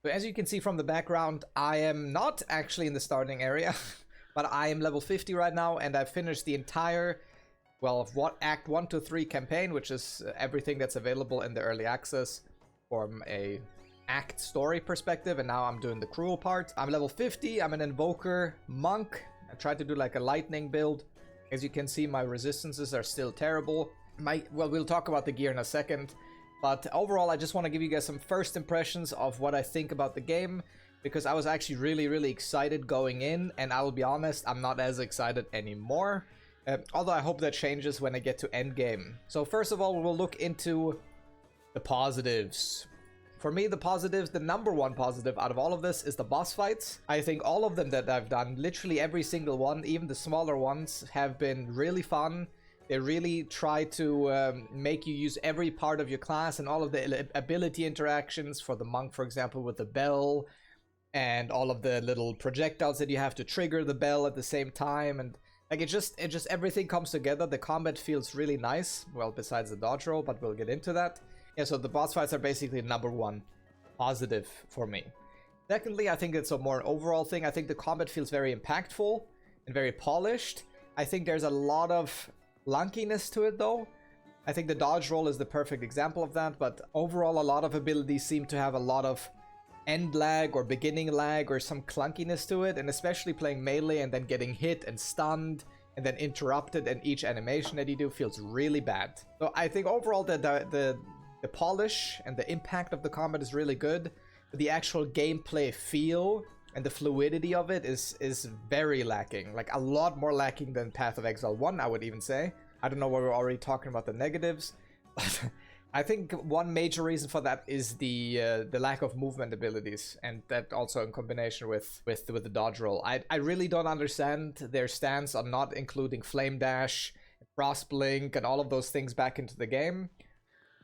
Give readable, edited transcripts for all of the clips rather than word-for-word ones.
So as you can see from the background, I am not actually in the starting area, but I am level 50 right now, and I've finished the entire, well, what Act 1 to 3 campaign, which is everything that's available in the early access from a act story perspective, and now I'm doing the cruel part. I'm level 50, I'm an invoker monk. I tried to do like a lightning build. As you can see, my resistances are still terrible. Well, we'll talk about the gear in a second. But overall, I just want to give you guys some first impressions of what I think about the game, because I was actually really excited going in, and I will be honest, I'm not as excited anymore. Although I hope that changes when I get to endgame. So first of all, we'll look into the positives. For me, the positives, the number one positive out of all of this is the boss fights. I think all of them that I've done, literally every single one, even the smaller ones, have been really fun. They really try to make you use every part of your class and all of the ability interactions. For the monk, for example, with the bell and all of the little projectiles that you have to trigger the bell at the same time, and like it just everything comes together. The combat feels really nice. Well, besides the dodge roll, but we'll get into that. Yeah, so the boss fights are basically number one positive for me. Secondly, I think it's a more overall thing. I think the combat feels very impactful and very polished. I think there's a lot of clunkiness to it though. I think the dodge roll is the perfect example of that, but overall a lot of abilities seem to have a lot of end lag or beginning lag or some clunkiness to it, and especially playing melee and then getting hit and stunned and then interrupted, and each animation that you do feels really bad. So I think overall the polish and the impact of the combat is really good, but the actual gameplay feel and the fluidity of it is very lacking. Like a lot more lacking than Path of Exile 1, I would even say. I don't know why we're already talking about the negatives, but I think one major reason for that is the lack of movement abilities, and that also in combination with the dodge roll. I really don't understand their stance on not including Flame Dash, Frost Blink, and all of those things back into the game.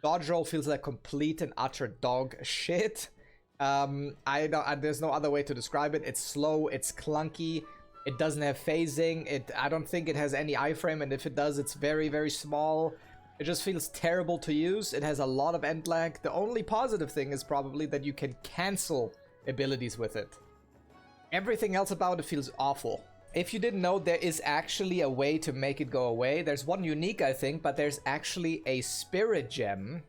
Dodge roll feels like complete and utter dog shit. There's no other way to describe it. It's slow, it's clunky, it doesn't have phasing, I don't think it has any iframe, and if it does, it's very small. It just feels terrible to use. It has a lot of end lag. The only positive thing is probably that you can cancel abilities with it. Everything else about it feels awful. If you didn't know, there is actually a way to make it go away. There's one unique, I think, but there's actually a spirit gem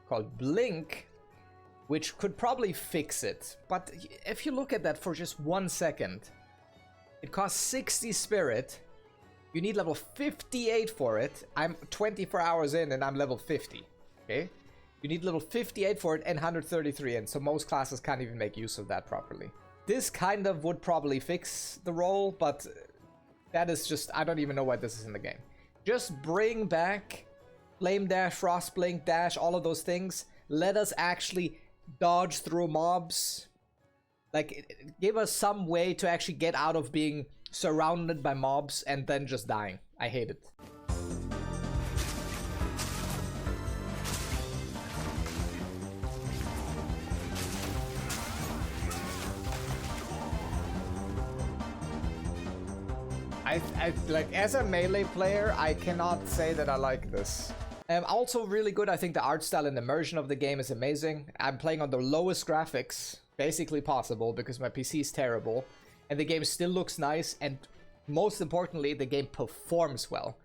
called Blink, which could probably fix it. But if you look at that for just 1 second, it costs 60 spirit. You need level 58 for it. I'm 24 hours in and I'm level 50. Okay? You need level 58 for it and 133 in, so most classes can't even make use of that properly. This kind of would probably fix the role, but that is just, I don't even know why this is in the game. Just bring back Flame Dash, Frost Blink, Dash, all of those things. Let us actually dodge through mobs. Like, give us some way to actually get out of being surrounded by mobs and then just dying. I hate it. Like, as a melee player, I cannot say that I like this. Also really good, I think the art style and immersion of the game is amazing. I'm playing on the lowest graphics basically possible because my PC is terrible, and the game still looks nice, and most importantly, the game performs well.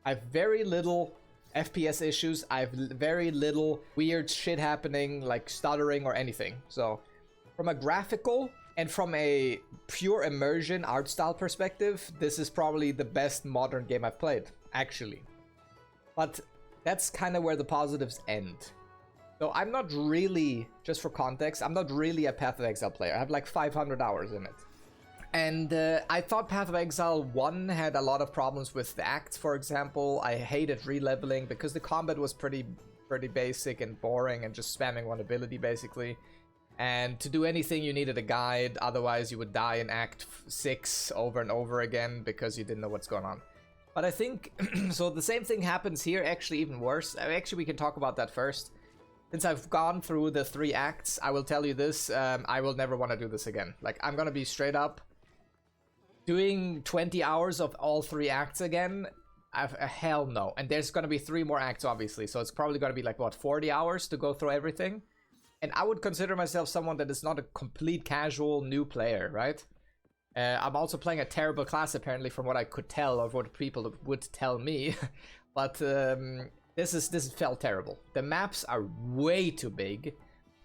I have very little FPS issues. I have very little weird shit happening, like stuttering or anything. So from a graphical and from a pure immersion art style perspective, this is probably the best modern game I've played, actually. But that's kind of where the positives end. So I'm not really, just for context, I'm not really a Path of Exile player. I have like 500 hours in it. And I thought Path of Exile 1 had a lot of problems with the acts, for example. I hated re-leveling because the combat was pretty basic and boring and just spamming one ability basically. And to do anything you needed a guide, otherwise you would die in Act 6 over and over again because you didn't know what's going on. But I think, so the same thing happens here, actually even worse. Actually, we can talk about that first. Since I've gone through the 3 acts, I will tell you this, I will never want to do this again. Like, I'm gonna be straight up. Doing 20 hours of all 3 acts again, hell no. And there's gonna be 3 more acts, obviously, so it's probably gonna be like, what, 40 hours to go through everything? And I would consider myself someone that is not a complete casual new player, right? I'm also playing a terrible class, apparently, from what I could tell, or what people would tell me. But this felt terrible. The maps are way too big,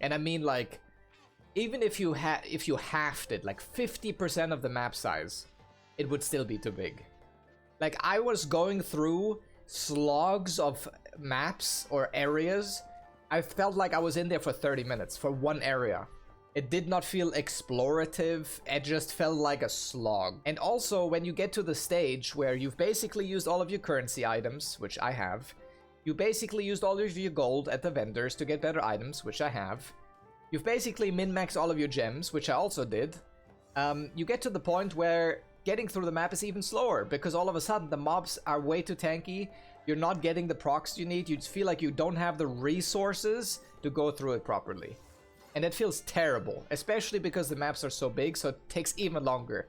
and I mean, like, even if you halved it, like 50% of the map size, it would still be too big. Like, I was going through slogs of maps or areas. I felt like I was in there for 30 minutes for one area. It did not feel explorative, it just felt like a slog. And also, when you get to the stage where you've basically used all of your currency items, which I have, you basically used all of your gold at the vendors to get better items, which I have, you've basically min-maxed all of your gems, which I also did, you get to the point where getting through the map is even slower, because all of a sudden the mobs are way too tanky, you're not getting the procs you need, you feel like you don't have the resources to go through it properly. And it feels terrible, especially because the maps are so big, so it takes even longer.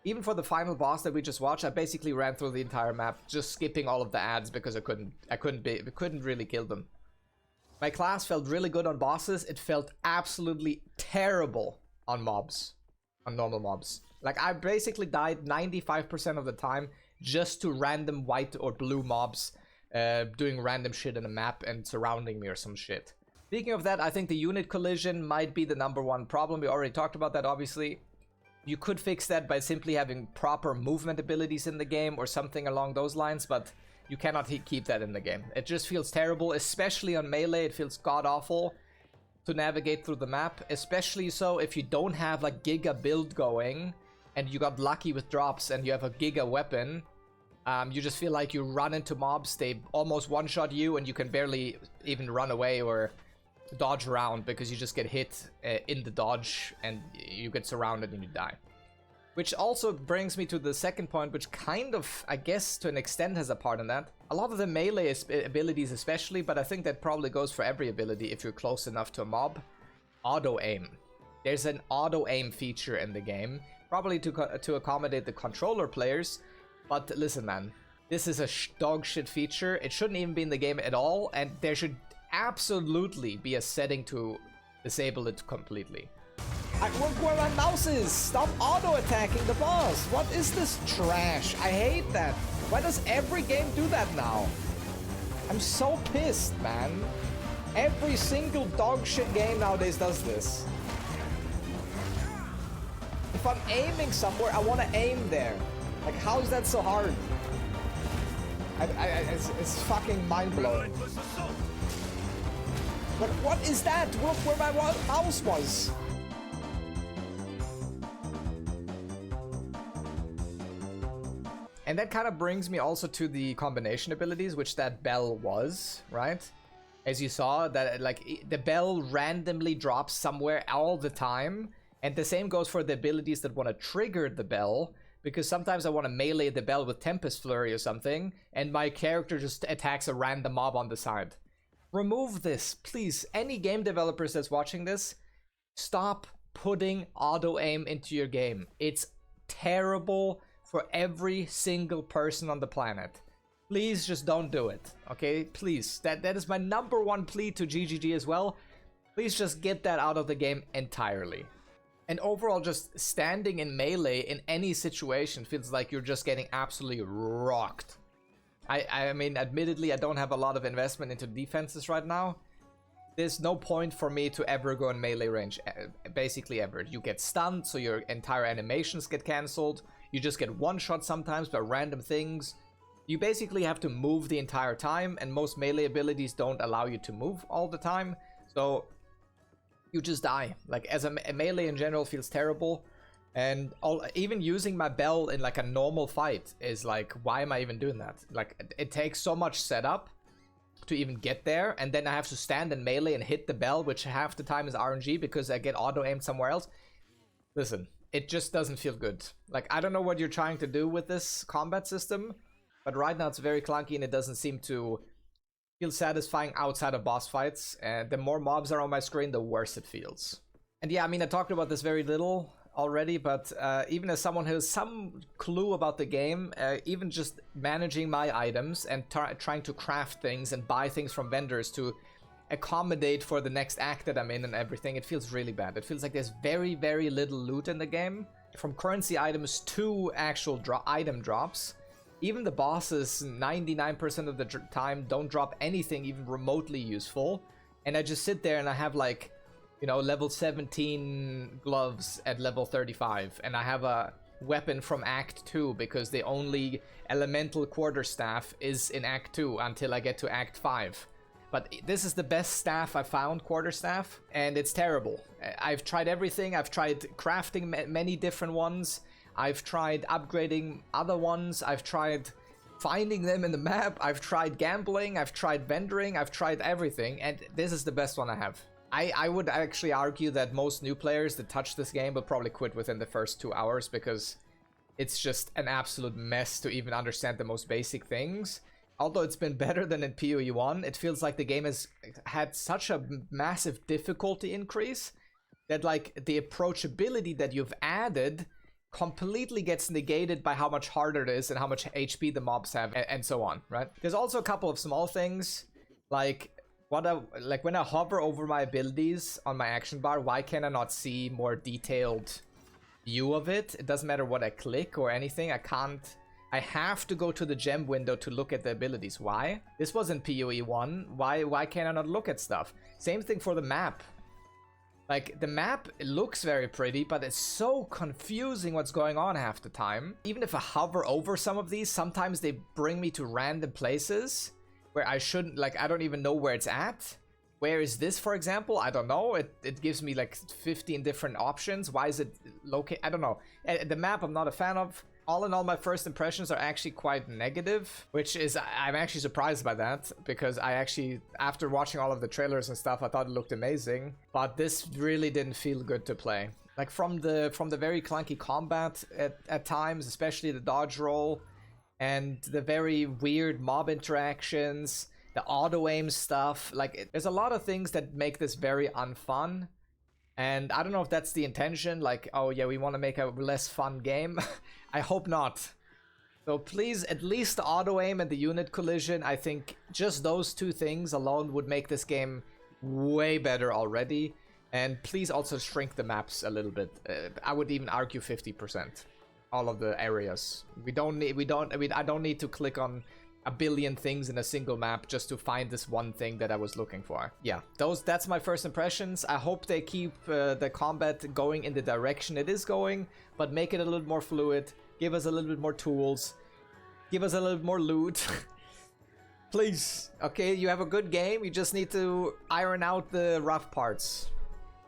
Even for the final boss that we just watched, I basically ran through the entire map, just skipping all of the ads because I couldn't really kill them. My class felt really good on bosses, it felt absolutely terrible on mobs, on normal mobs. Like, I basically died 95% of the time just to random white or blue mobs doing random shit in the map and surrounding me or some shit. Speaking of that, I think the unit collision might be the #1 problem. We already talked about that, obviously. You could fix that by simply having proper movement abilities in the game or something along those lines, but you cannot keep that in the game. It just feels terrible, especially on melee. It feels god-awful to navigate through the map, especially so if you don't have like giga build going and you got lucky with drops and you have a giga weapon. You just feel like you run into mobs, they almost one-shot you, and you can barely even run away or dodge around because you just get hit in the dodge and you get surrounded and you die. Which also brings me to the second point, which kind of, I guess, to an extent has a part in that. A lot of the melee abilities especially, but I think that probably goes for every ability if you're close enough to a mob. Auto-aim. There's an auto-aim feature in the game, probably to accommodate the controller players. But listen, man, this is a dog shit feature. It shouldn't even be in the game at all, and there should absolutely be a setting to disable it completely. Look where my mouse is! Stop auto-attacking the boss! What is this trash? I hate that! Why does every game do that now? I'm so pissed, man. Every single dog shit game nowadays does this. If I'm aiming somewhere, I want to aim there. Like, how is that so hard? It's fucking mind-blowing. But what is that? Look where my mouse was. And that kind of brings me also to the combination abilities, which that bell was, right? As you saw, that like the bell randomly drops somewhere all the time. And the same goes for the abilities that want to trigger the bell, because sometimes I want to melee the bell with Tempest Flurry or something, and my character just attacks a random mob on the side. Remove this, please. Any game developers that's watching this, stop putting auto-aim into your game. It's terrible for every single person on the planet. Please just don't do it, okay? Please. That is my #1 plea to GGG as well. Please just get that out of the game entirely. And overall, just standing in melee in any situation feels like you're just getting absolutely rocked. I mean, admittedly, I don't have a lot of investment into defenses right now. There's no point for me to ever go in melee range, basically ever. You get stunned, so your entire animations get cancelled. You just get one-shot sometimes by random things. You basically have to move the entire time, and most melee abilities don't allow you to move all the time. So you just die. Like, as a melee in general feels terrible. And even using my bell in like a normal fight is like, why am I even doing that? Like, it takes so much setup to even get there, and then I have to stand in melee and hit the bell, which half the time is RNG because I get auto-aimed somewhere else. Listen, it just doesn't feel good. Like, I don't know what you're trying to do with this combat system, but right now it's very clunky and it doesn't seem to feel satisfying outside of boss fights. And the more mobs are on my screen, the worse it feels. And yeah, I mean, I talked about this very little already, but even as someone who has some clue about the game, even just managing my items and trying to craft things and buy things from vendors to accommodate for the next act that I'm in and everything. It feels really bad. It feels like there's very, very little loot in the game. From currency items to actual item drops. Even the bosses, 99% of the time, don't drop anything even remotely useful. And I just sit there and I have like, you know, level 17 gloves at level 35. And I have a weapon from Act 2 because the only elemental quarterstaff is in Act 2 until I get to Act 5. But this is the best staff I found, quarterstaff, and it's terrible. I've tried everything. I've tried crafting many different ones. I've tried upgrading other ones. I've tried finding them in the map. I've tried gambling. I've tried vendoring. I've tried everything, and this is the best one I have. I would actually argue that most new players that touch this game will probably quit within the first 2 hours because it's just an absolute mess to even understand the most basic things. Although it's been better than in PoE 1, it feels like the game has had such a massive difficulty increase that like the approachability that you've added completely gets negated by how much harder it is and how much HP the mobs have and so on, right? There's also a couple of small things like when I hover over my abilities on my action bar, why can I not see more detailed view of it? It doesn't matter what I click or anything. I have to go to the gem window to look at the abilities. Why? This wasn't PoE 1. Why can't I not look at stuff? Same thing for the map. Like, the map looks very pretty, but it's so confusing what's going on half the time. Even if I hover over some of these, sometimes they bring me to random places where I shouldn't, like, I don't even know where it's at. Where is this, for example? I don't know. It gives me like 15 different options. Why is it located? I don't know. The map I'm not a fan of. All in all, my first impressions are actually quite negative, which is, I'm actually surprised by that, because I actually, after watching all of the trailers and stuff, I thought it looked amazing, but this really didn't feel good to play. Like, from the very clunky combat at times, especially the dodge roll, and the very weird mob interactions, the auto-aim stuff, like, there's a lot of things that make this very unfun, and I don't know if that's the intention, like, oh yeah, we want to make a less fun game. I hope not. So please, at least the auto-aim and the unit collision, I think just those two things alone would make this game way better already. And please also shrink the maps a little bit. I would even argue 50%. All of the areas. I don't need to click on a billion things in a single map just to find this one thing that I was looking for. Yeah, that's my first impressions. I hope they keep the combat going in the direction it is going, but make it a little more fluid, give us a little bit more tools, give us a little bit more loot. Please, okay, you have a good game, you just need to iron out the rough parts.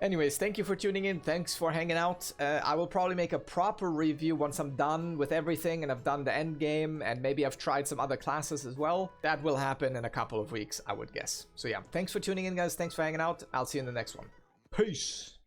Anyways, thank you for tuning in. Thanks for hanging out. I will probably make a proper review once I'm done with everything and I've done the end game and maybe I've tried some other classes as well. That will happen in a couple of weeks, I would guess. So yeah, thanks for tuning in, guys. Thanks for hanging out. I'll see you in the next one. Peace.